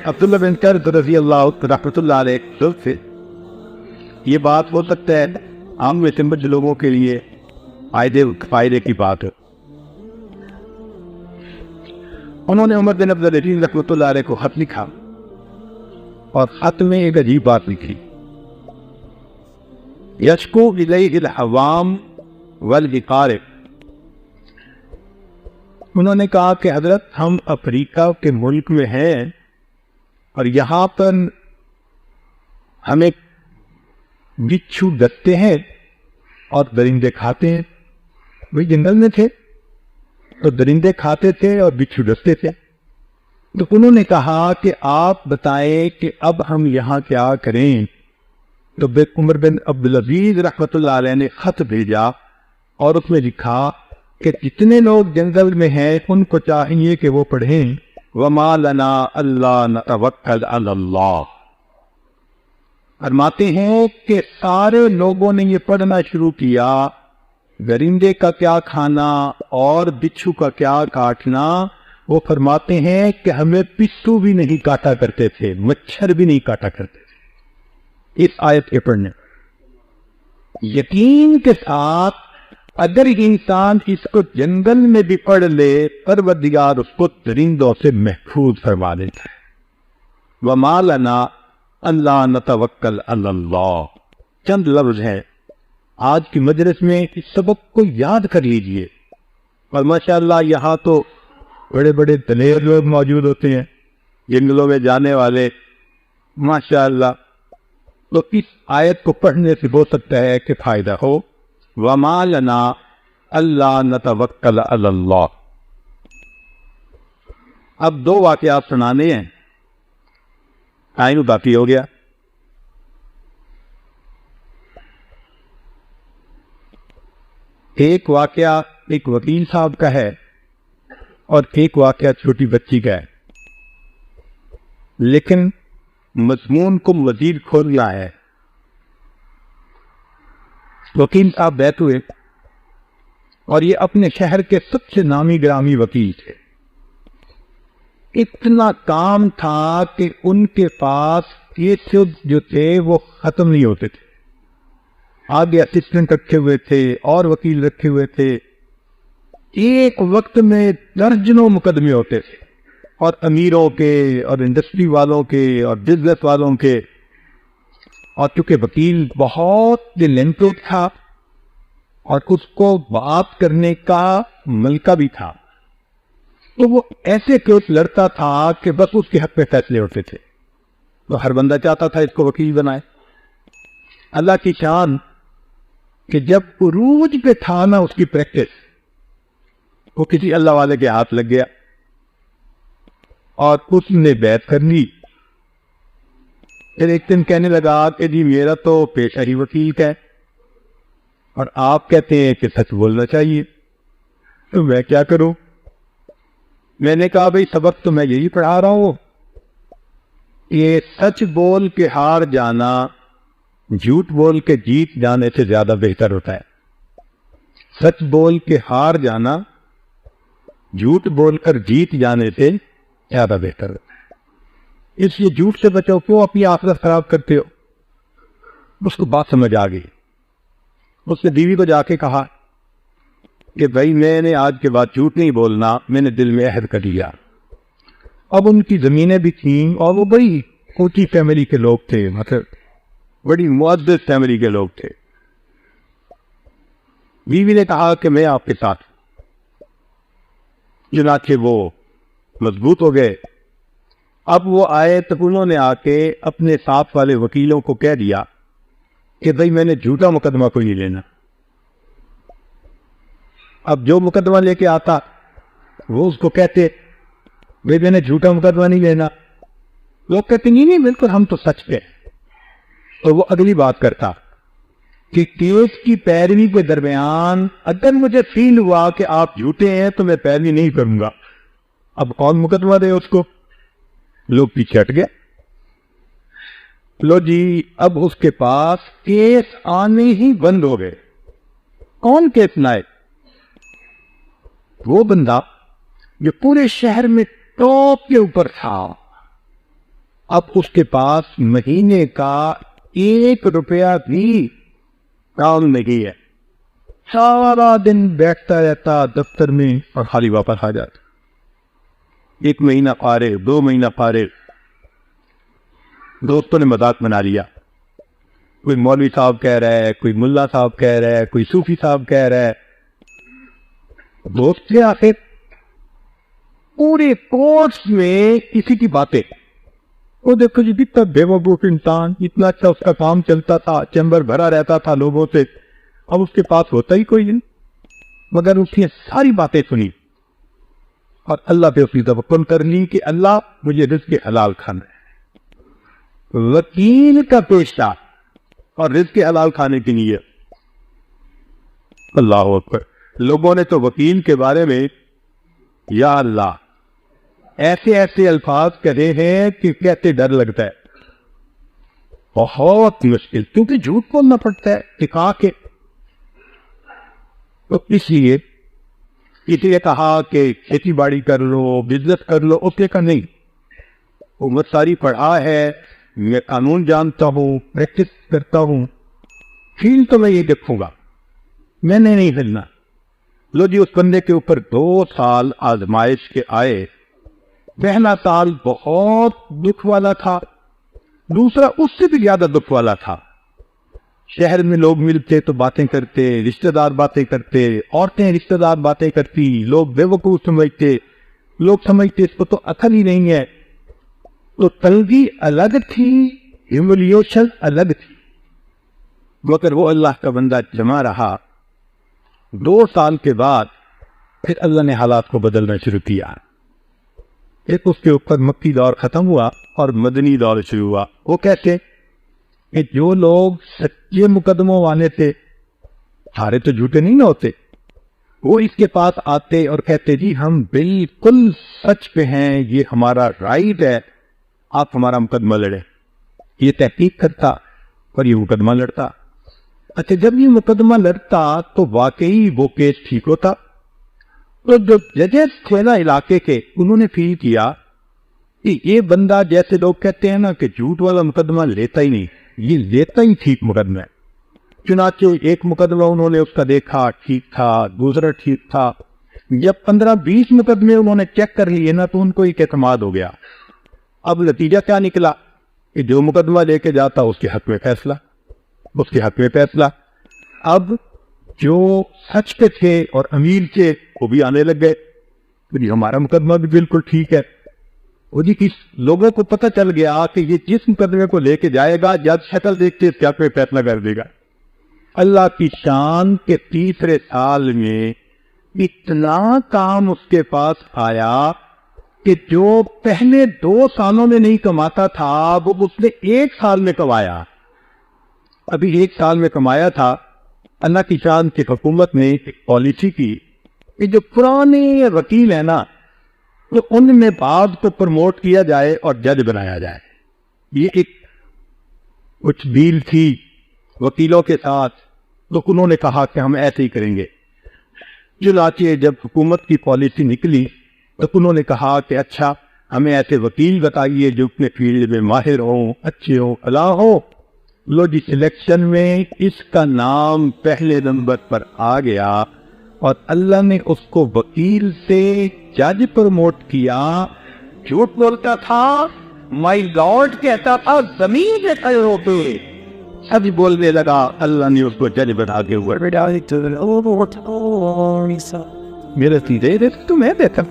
عبداللہ بن کرد رضی اللہ رحمۃ اللہ علیہ سے یہ بات ہو سکتا ہے عام و سمجھ لوگوں کے لیے فائدے کی بات ہے. انہوں نے عمر بن عبد العزیز رحمۃ اللہ علیہ کو خط لکھا اور خط میں ایک عجیب بات لکھی. یشکو الیہ الحوام والاقارب. انہوں نے کہا کہ حضرت ہم افریقہ کے ملک میں ہیں اور یہاں پر ہمیں بچھو ڈستے ہیں اور درندے کھاتے ہیں. وہی جنگل میں تھے تو درندے کھاتے تھے اور بچھو ڈستے تھے. تو انہوں نے کہا کہ آپ بتائیں کہ اب ہم یہاں کیا کریں. تو عمر بن عبدالعزیز رحمۃ اللہ علیہ نے خط بھیجا اور اس میں لکھا کہ جتنے لوگ جنگل میں ہیں ان کو چاہیے کہ وہ پڑھیں وَمَا لَنَا أَلَّا نَتَوَكَّلَ عَلَى اللَّهِ. فرماتے ہیں کہ سارے لوگوں نے یہ پڑھنا شروع کیا درندے کا کیا کھانا اور بچھو کا کیا کاٹنا. وہ فرماتے ہیں کہ ہمیں پستو بھی نہیں کاٹا کرتے تھے, مچھر بھی نہیں کاٹا کرتے تھے اس آیت کے پڑھنے. یقین کے ساتھ اگر انسان اس کو جنگل میں بھی پڑھ لے پروردگار اس کو درندوں سے محفوظ فرما دیتا ہے. وَمَا لَنَا أَلَّا نَتَوَكَّلَ عَلَى اللَّهِ. چند لفظ ہیں آج کی مجلس میں اس سبق کو یاد کر لیجئے. اور ماشاءاللہ یہاں تو بڑے بڑے دلیر لوگ موجود ہوتے ہیں جنگلوں میں جانے والے ماشاءاللہ. تو اس آیت کو پڑھنے سے ہو سکتا ہے کہ فائدہ ہو. وَمَا لَنَا أَلَّا نَتَوَكَّلَ عَلَى اللَّهِ. اب دو واقعات سنانے ہیں, ٹائم باقی ہو گیا. ایک واقعہ ایک وکیل صاحب کا ہے اور ایک واقعہ چھوٹی بچی کا ہے, لیکن مضمون کو مزید کھولنا ہے. وکیل صاحب بیٹھ ہوئے اور یہ اپنے شہر کے سب سے نامی گرامی وکیل تھے. اتنا کام تھا کہ ان کے پاس کیسز جو تھے وہ ختم نہیں ہوتے تھے. آگے اسسٹنٹ رکھے ہوئے تھے اور وکیل رکھے ہوئے تھے. ایک وقت میں درجنوں مقدمے ہوتے تھے اور امیروں کے اور انڈسٹری والوں کے اور بزنس والوں کے. اور چونکہ وکیل بہت ٹیلنٹڈ تھا اور اس کو بات کرنے کا ملکہ بھی تھا, تو وہ ایسے کیس لڑتا تھا کہ بس اس کے حق پہ فیصلے ہوتے تھے. تو ہر بندہ چاہتا تھا اس کو وکیل بنائے. اللہ کی شان کہ جب عروج پہ تھا نا اس کی پریکٹس, وہ کسی اللہ والے کے ہاتھ لگ گیا اور اس نے بیعت کر لی. پھر ایک دن کہنے لگا کہ جی میرا تو پیشہ ہی وکیل کا ہے اور آپ کہتے ہیں کہ سچ بولنا چاہیے, تو میں کیا کروں. میں نے کہا بھئی سبق تو میں یہی پڑھا رہا ہوں, یہ سچ بول کے ہار جانا جھوٹ بول کے جیت جانے سے زیادہ بہتر ہوتا ہے. سچ بول کے ہار جانا جھوٹ بول کر جیت جانے سے زیادہ بہتر ہوتا ہے. اس لیے جھوٹ سے بچو, کیوں اپنی آخرت خراب کرتے ہو. اس کو بات سمجھ آ گئی. اس نے بیوی کو جا کے کہا کہ بھائی میں نے آج کے بعد جھوٹ نہیں بولنا, میں نے دل میں عہد کر لیا. اب ان کی زمینیں بھی تھیں اور وہ بڑی اونچی فیملی کے لوگ تھے, مطلب بڑی معزز فیملی کے لوگ تھے. بیوی نے کہا کہ میں آپ کے ساتھ. چنانچہ وہ مضبوط ہو گئے. اب وہ آئے تو انہوں نے آ کے اپنے ساتھ والے وکیلوں کو کہہ دیا کہ بھئی میں نے جھوٹا مقدمہ کوئی نہیں لینا. اب جو مقدمہ لے کے آتا وہ اس کو کہتے بھئی میں نے جھوٹا مقدمہ نہیں لینا. لوگ کہتے نہیں بالکل ہم تو سچ پہ. تو وہ اگلی بات کرتا کہ کیس کی پیروی کے درمیان اگر مجھے فیل ہوا کہ آپ جھوٹے ہیں تو میں پیروی نہیں کروں گا. اب کون مقدمہ دے اس کو. لوگ پیچھے ہٹ گئے. لو جی اب اس کے پاس کیس آنے ہی بند ہو گئے. کون کیس لائے؟ وہ بندہ جو پورے شہر میں ٹاپ کے اوپر تھا, اب اس کے پاس مہینے کا 1 روپیہ بھی کام نہیں ہے، سارا دن بیٹھتا رہتا دفتر میں اور خالی واپس آ جاتا. 1 مہینہ فارغ، 2 مہینہ فارغ. دوستوں نے مذاق بنا لیا، کوئی مولوی صاحب کہہ رہا ہے، کوئی ملا صاحب کہہ رہا ہے، کوئی صوفی صاحب کہہ رہا ہے. دوست تھے آخر، پورے کورس میں کسی کی باتیں. وہ دیکھو جی کتنا بے وقوف انسان، اتنا اچھا اس کا کام چلتا تھا، چیمبر بھرا رہتا تھا لوگوں سے، اب اس کے پاس ہوتا ہی کوئی نہیں، مگر اس نے ساری باتیں سنی اور اللہ پہ اپنی توکل کر لی کہ اللہ مجھے رزق حلال کھانا ہے. وکیل کا پیشہ اور رزق حلال کھانے کی نیت. اللہ اکبر. لوگوں نے تو وکیل کے بارے میں یا اللہ ایسے ایسے الفاظ کہے ہیں کہ کہتے ڈر لگتا ہے. بہت مشکل، کیونکہ جھوٹ بولنا پڑتا ہے ٹکا کے. تو اس لیے کسی نے کہا کہ کھیتی باڑی کر لو، بزنس کر لو، اس نے کہا نہیں، عمر ساری پڑھا ہے، میں قانون جانتا ہوں، پریکٹس کرتا ہوں، فیل تو میں یہ دیکھوں گا، میں نے نہیں ہلنا. لو جی، اس بندے کے اوپر 2 سال آزمائش کے آئے. پہلا سال بہت دکھ والا تھا، دوسرا اس سے بھی زیادہ دکھ والا تھا. شہر میں لوگ ملتے تو باتیں کرتے، رشتہ دار باتیں کرتے، عورتیں رشتہ دار باتیں کرتی، لوگ بے وقوف سمجھتے، لوگ سمجھتے اس کو تو عقل ہی نہیں ہے. تو تنگی الگ تھی، ہیوملیشن الگ تھی، مگر وہ اللہ کا بندہ جمع رہا. 2 سال کے بعد پھر اللہ نے حالات کو بدلنا شروع کیا. ایک اس کے اوپر مکی دور ختم ہوا اور مدنی دور شروع ہوا. وہ کہتے کہ جو لوگ سچے مقدموں والے تھے، سارے تو جھوٹے نہیں نہ ہوتے، وہ اس کے پاس آتے اور کہتے جی ہم بالکل سچ پہ ہیں، یہ ہمارا رائٹ ہے، آپ ہمارا مقدمہ لڑیں. یہ تحقیق کرتا اور یہ مقدمہ لڑتا. اچھا، جب یہ مقدمہ لڑتا تو واقعی وہ کیس ٹھیک ہوتا. تو جو ججز تھے نا علاقے کے، انہوں نے فیل کیا کہ یہ بندہ، جیسے لوگ کہتے ہیں نا کہ جھوٹ والا مقدمہ لیتا ہی نہیں، یہ لیتا ہی ٹھیک مقدمہ ہے. چنانچہ ایک مقدمہ انہوں نے اس کا دیکھا ٹھیک تھا، دوسرا ٹھیک تھا. جب 15-20 مقدمے انہوں نے چیک کر لیے نا تو ان کو ایک اعتماد ہو گیا. اب نتیجہ کیا نکلا کہ جو مقدمہ لے کے جاتا اس کے حق میں فیصلہ، اس کے حق میں فیصلہ. اب جو سچ پہ تھے اور امیر تھے وہ بھی آنے لگ گئے کہ ہمارا مقدمہ بھی بالکل ٹھیک ہے. وہ جی کس لوگوں کو پتہ چل گیا کہ یہ جس مقدمے کو لے کے جائے گا جج شکل دیکھتے اس کے حق میں فیصلہ کر دے گا. اللہ کی شان کے تیسرے سال میں اتنا کام اس کے پاس آیا کہ جو پہلے 2 سالوں میں نہیں کماتا تھا وہ اس نے 1 سال میں کمایا. ابھی 1 سال میں کمایا تھا. اللہ کی شان کی حکومت نے ایک پالیسی کی کہ جو پرانے وکیل ہیں نا تو ان میں بعض کو پروموٹ کیا جائے اور جج بنایا جائے. یہ ایک کچھ ڈیل تھی وکیلوں کے ساتھ، تو انہوں نے کہا کہ ہم ایسے ہی کریں گے. چنانچہ جب حکومت کی پالیسی نکلی تو انہوں نے کہا کہ اچھا ہمیں ایسے وکیل بتائیے جو اپنے فیلڈ میں ماہر ہوں، اچھے ہوں، فلاح ہوں. لو جی، سلیکشن میں اس کا نام پہلے نمبر پر آ گیا اور اللہ نے اس کو وکیل سے جج پروموٹ کیا. جھوٹ بولتا تھا، مائی لارڈ کہتا تھا، زمین میں کھڑے ہوتے سب بولنے لگا. اللہ نے اس کو جج بنا کے اوپر میرے سیدھے تو میں دیکھا